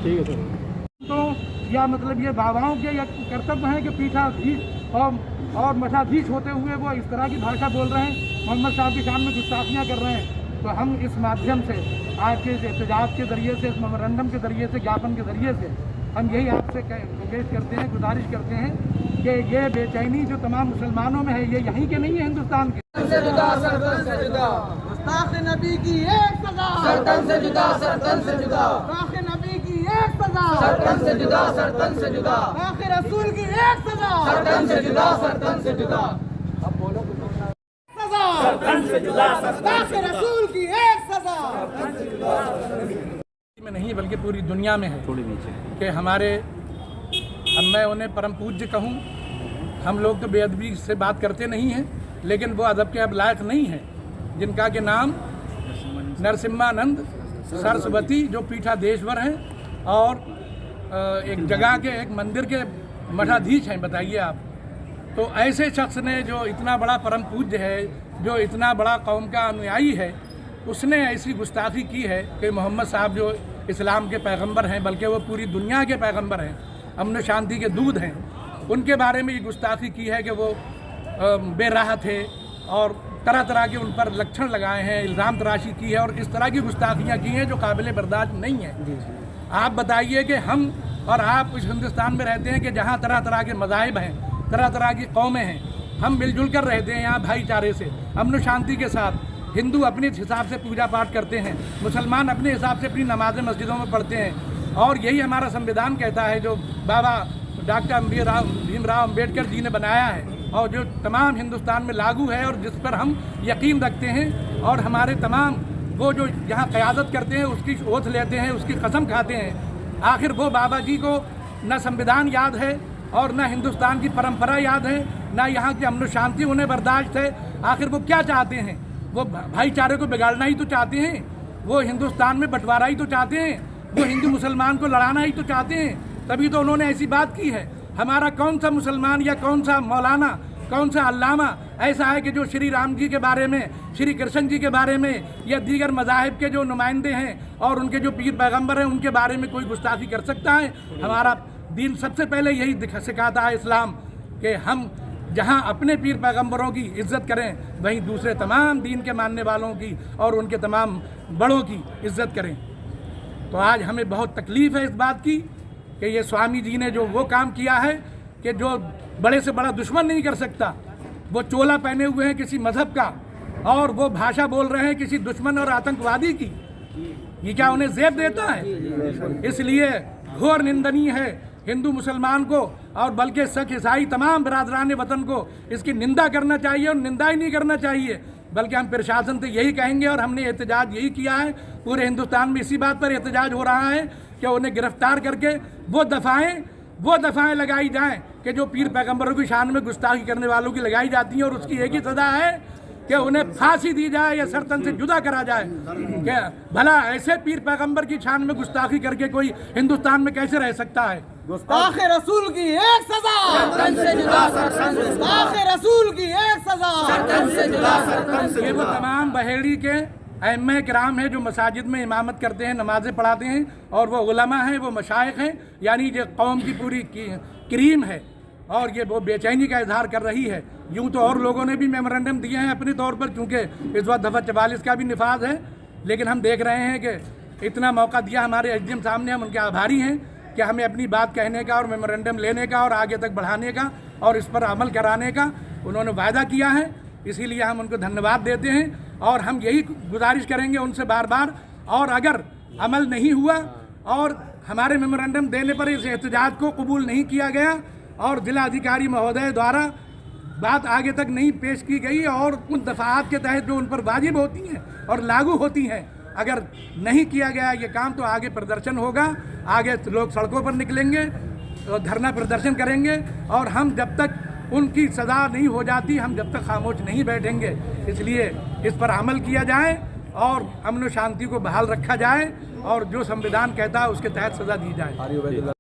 ठीक है सर। तो या मतलब ये बाबाओं के या कर्तव्य है कि पीठाधीश और मठाधीश होते हुए वो इस तरह की भाषा बोल रहे हैं, मोहम्मद साहब की शान में गुस्ताखियाँ कर रहे हैं। तो हम इस माध्यम से आज के एहतजाज के ज़रिए से, इस मेमोरेंडम के ज़रिए से, ज्ञापन के ज़रिए से हम यही आपसे गुजारिश करते हैं, कि ये बेचैनी जो तमाम मुसलमानों में है, ये यहीं के नहीं है, हिंदुस्तान के। नबी की एक सजा, सरतन से जुदा, सरतन से जुदा, नबी की एक सजा, सरतन से जुदा, सरतन से जुदा, रसूल की एक सजा, सरतन से जुदा, सरतन से जुदा, सजा, सरतन से जुदा, रसूल की एक सजा। में नहीं बल्कि पूरी दुनिया में है थोड़ी नीचे कि हमारे, अब मैं उन्हें परम पूज्य कहूँ, हम लोग तो बेअदबी से बात करते नहीं हैं, लेकिन वो अदब के अब लायक नहीं है, जिनका के नाम नरसिम्हानंद सरस्वती, जो पीठाधीश्वर हैं और एक जगह के, एक मंदिर के मठाधीश हैं। बताइए आप, तो ऐसे शख्स ने जो इतना बड़ा परम पूज्य है, जो इतना बड़ा कौम का अनुयायी है, उसने ऐसी गुस्ताखी की है कि मोहम्मद साहब जो इस्लाम के पैगंबर हैं, बल्कि वो पूरी दुनिया के पैगंबर हैं, अमन शांति के दूत हैं, उनके बारे में ये गुस्ताखी की है कि वो बेराह थे और तरह तरह के उन पर लक्षण लगाए हैं, इल्ज़ाम तराशी की है और इस तरह की गुस्ताखियाँ की हैं जो काबिल बर्दाश्त नहीं है। आप बताइए कि हम और आप इस हिंदुस्तान में रहते हैं कि जहाँ तरह तरह के मज़ाहिब हैं, तरह तरह की कौमें हैं, हम मिलजुल कर रहते हैं यहाँ भाईचारे से, अमन शांति के साथ। हिंदू अपने हिसाब से पूजा पाठ करते हैं, मुसलमान अपने हिसाब से अपनी नमाज़ें मस्जिदों में पढ़ते हैं, और यही हमारा संविधान कहता है, जो बाबा डॉक्टर भीमराव अम्बेडकर जी ने बनाया है और जो तमाम हिंदुस्तान में लागू है और जिस पर हम यकीन रखते हैं, और हमारे तमाम वो जो यहाँ क़यादत करते हैं उसकी ओथ लेते हैं, उसकी कसम खाते हैं। आखिर वो बाबा जी को न संविधान याद है और न हिंदुस्तान की परंपरा याद है, न यहाँ की अमन शांति उन्हें बर्दाश्त है। आखिर वो क्या चाहते हैं? वो भाईचारे को बिगाड़ना ही तो चाहते हैं, वो हिंदुस्तान में बंटवारा ही तो चाहते हैं, वो हिंदू मुसलमान को लड़ाना ही तो चाहते हैं। तभी तो उन्होंने ऐसी बात की है। हमारा कौन सा मुसलमान या कौन सा मौलाना, कौन सा अल्लामा ऐसा है कि जो श्री राम जी के बारे में, श्री कृष्ण जी के बारे में या दीगर मज़ाहिब के जो नुमाइंदे हैं और उनके जो पीर पैगंबर हैं उनके बारे में कोई गुस्ताखी कर सकता है? हमारा दीन सबसे पहले यही सिखाता है इस्लाम, कि हम जहाँ अपने पीर पैगंबरों की इज़्ज़त करें, वहीं दूसरे तमाम दीन के मानने वालों की और उनके तमाम बड़ों की इज़्ज़त करें। तो आज हमें बहुत तकलीफ़ है इस बात की कि ये स्वामी जी ने जो वो काम किया है कि जो बड़े से बड़ा दुश्मन नहीं कर सकता, वो चोला पहने हुए हैं किसी मज़हब का और वो भाषा बोल रहे हैं किसी दुश्मन और आतंकवादी की। ये क्या उन्हें ज़ेब देता है? इसलिए घोर निंदनीय है हिंदू मुसलमान को, और बल्कि सिख ईसाई तमाम बिरादरान वतन को इसकी निंदा करना चाहिए, और निंदा ही नहीं करना चाहिए, बल्कि हम प्रशासन से यही कहेंगे, और हमने एहतजाज यही किया है। पूरे हिंदुस्तान में इसी बात पर एहतजाज हो रहा है कि उन्हें गिरफ्तार करके वो दफ़ाएँ लगाई जाएं कि जो पीर पैगंबरों की शान में गुस्ताखी करने वालों की लगाई जाती हैं, और उसकी एक ही सज़ा है कि उन्हें फांसी दी जाए या सरतन से जुदा करा जाए। क्या भला ऐसे पीर पैगंबर की शान में गुस्ताखी करके कोई हिंदुस्तान में कैसे रह सकता है? आखिर रसूल की एक सजा, सरतन से जुदा, सरतन से जुदा, आखिर रसूल की एक सजा, सरतन से जुदा, सरतन से ये वो तमाम बहेड़ी के अइम्मा किराम हैं जो मसाजिद में इमामत करते हैं, नमाजें पढ़ाते हैं, और वो उलमा हैं, वो मशाइख हैं, यानी ये कौम की पूरी क्रीम है, और ये वो बेचैनी का इजहार कर रही है। यूँ तो और लोगों ने भी मेमोरेंडम दिए हैं अपने तौर पर, क्योंकि इस वक्त दफ़ा 44 का भी निफाज है, लेकिन हम देख रहे हैं कि इतना मौका दिया हमारे एसडीएम साहब ने, हम उनके आभारी हैं कि हमें अपनी बात कहने का और मेमोरेंडम लेने का और आगे तक बढ़ाने का और इस पर अमल कराने का उन्होंने वायदा किया है। इसीलिए हम उनको धन्यवाद देते हैं, और हम यही गुजारिश करेंगे उनसे बार बार, और अगर अमल नहीं हुआ और हमारे मेमोरेंडम देने पर इस एहतजाज को कबूल नहीं किया गया और जिलाधिकारी महोदय द्वारा बात आगे तक नहीं पेश की गई और उन दफ़ात के तहत जो उन पर वाजिब होती हैं और लागू होती हैं, अगर नहीं किया गया ये काम, तो आगे प्रदर्शन होगा, आगे लोग सड़कों पर निकलेंगे, धरना प्रदर्शन करेंगे, और हम जब तक उनकी सज़ा नहीं हो जाती, हम जब तक खामोश नहीं बैठेंगे। इसलिए इस पर अमल किया जाए और अमन शांति को बहाल रखा जाए, और जो संविधान कहता है उसके तहत सज़ा दी जाए।